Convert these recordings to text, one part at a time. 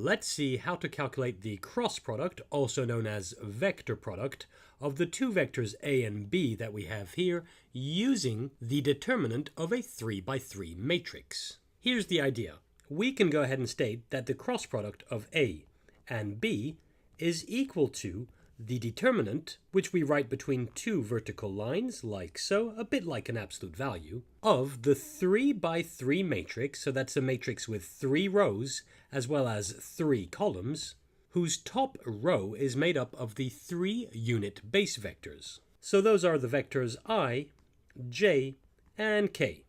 Let's see how to calculate the cross product, also known as vector product, of the two vectors a and b that we have here using the determinant of a 3x3 matrix. Here's the idea. We can go ahead and state that the cross product of a and b is equal to the determinant, which we write between two vertical lines, like so, a bit like an absolute value, of the 3x3 matrix, so that's a matrix with 3 rows, as well as 3 columns, whose top row is made up of the 3 unit base vectors. So those are the vectors I, j, and k.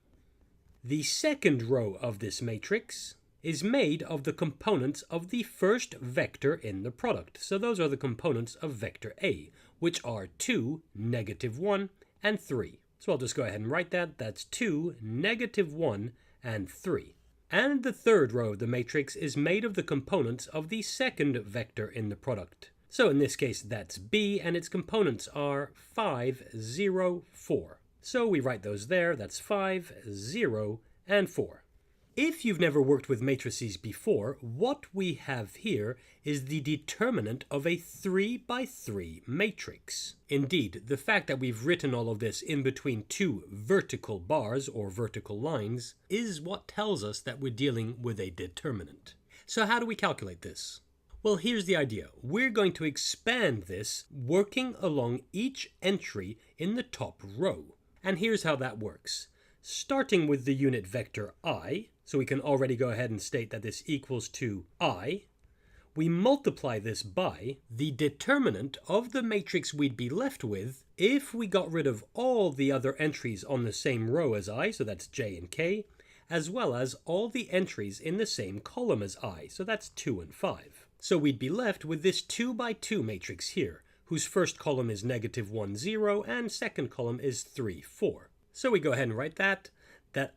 The second row of this matrix is made of the components of the first vector in the product. So those are the components of vector A, which are 2, -1, and 3. So I'll just go ahead and write that. That's 2, -1, and 3. And the third row of the matrix is made of the components of the second vector in the product. So in this case, that's B, and its components are 5, 0, 4. So we write those there. That's 5, 0, and 4. If you've never worked with matrices before, what we have here is the determinant of a 3x3 matrix. Indeed, the fact that we've written all of this in between two vertical bars or vertical lines is what tells us that we're dealing with a determinant. So how do we calculate this? Well, here's the idea. We're going to expand this working along each entry in the top row. And here's how that works. Starting with the unit vector I, so we can already go ahead and state that this equals to I, we multiply this by the determinant of the matrix we'd be left with if we got rid of all the other entries on the same row as I, so that's j and k, as well as all the entries in the same column as I, so that's 2 and 5. So we'd be left with this 2x2 matrix here, whose first column is -1, 0, and second column is 3, 4. So we go ahead and write that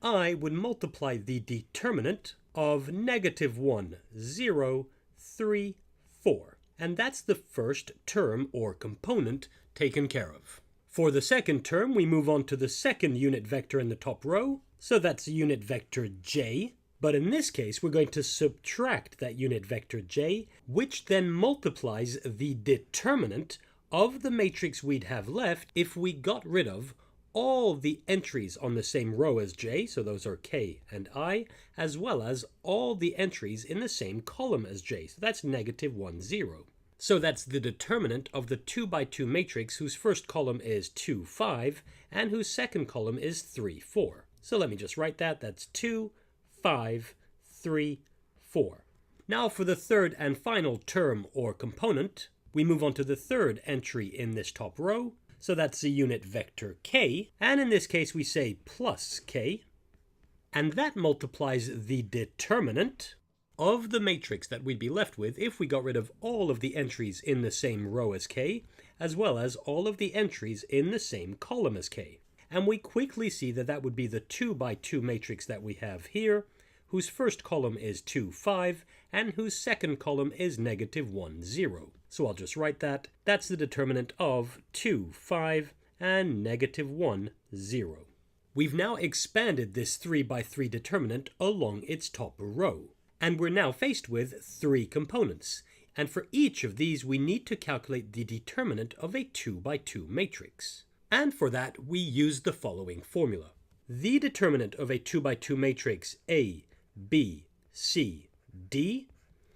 I would multiply the determinant of -1, 0, 3, 4. And that's the first term or component taken care of. For the second term, we move on to the second unit vector in the top row. So that's the unit vector j. But in this case, we're going to subtract that unit vector j, which then multiplies the determinant of the matrix we'd have left if we got rid of all the entries on the same row as j, so those are k and I, as well as all the entries in the same column as j, so that's -1, 0. So that's the determinant of the 2x2 matrix whose first column is 2, 5, and whose second column is 3, 4. So let me just write that. That's 2, 5, 3, 4. Now for the third and final term or component, we move on to the third entry in this top row. So that's the unit vector k, and in this case we say plus k, and that multiplies the determinant of the matrix that we'd be left with if we got rid of all of the entries in the same row as k, as well as all of the entries in the same column as k. And we quickly see that that would be the 2x2 matrix that we have here, whose first column is 2, 5, and whose second column is -1, 0. So I'll just write that. That's the determinant of 2, 5, and -1, 0. We've now expanded this 3x3 determinant along its top row, and we're now faced with 3 components. And for each of these, we need to calculate the determinant of a 2x2 matrix. And for that, we use the following formula. The determinant of a 2x2 matrix A, B, C, D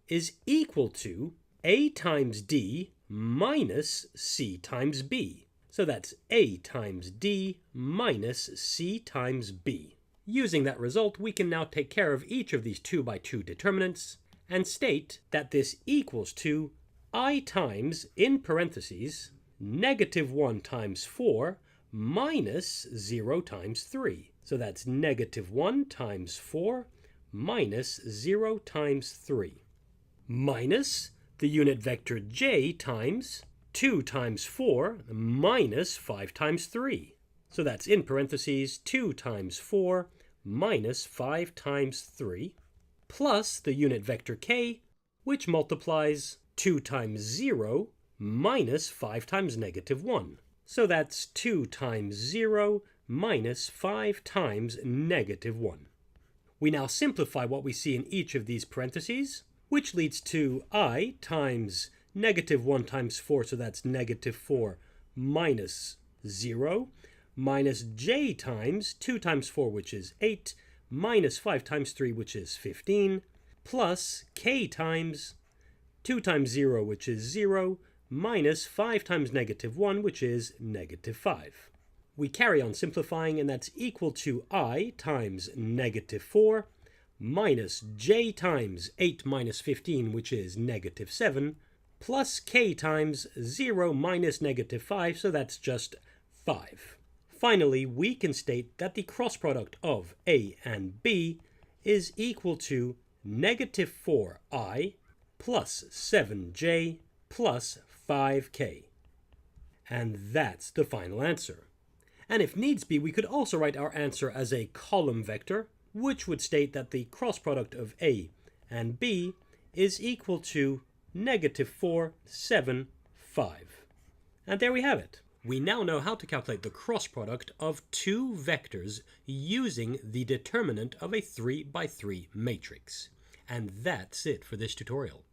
is equal to A times D minus C times B. So that's A times D minus C times B. Using that result, we can now take care of each of these 2x2 determinants and state that this equals to I times, in parentheses, -1 times 4 minus 0 times 3. So that's -1 times 4 minus 0 times 3. Minus the unit vector j times 2 times 4 minus 5 times 3. So that's in parentheses 2 times 4 minus 5 times 3, plus the unit vector k, which multiplies 2 times 0 minus 5 times -1. So that's 2 times 0 minus 5 times -1. We now simplify what we see in each of these parentheses. which leads to I times -1 times 4, so that's -4 minus 0, minus j times 2 times 4, which is 8, minus 5 times 3, which is 15, plus k times 2 times 0, which is 0, minus 5 times -1, which is -5. We carry on simplifying, and that's equal to I times -4, minus j times 8 minus 15, which is -7, plus k times 0 minus -5, so that's just 5. Finally, we can state that the cross product of a and b is equal to -4i plus 7j plus 5k. And that's the final answer. And if needs be, we could also write our answer as a column vector, which would state that the cross product of a and b is equal to -4, 7, 5. And there we have it. We now know how to calculate the cross product of two vectors using the determinant of a 3 by 3 matrix. And that's it for this tutorial.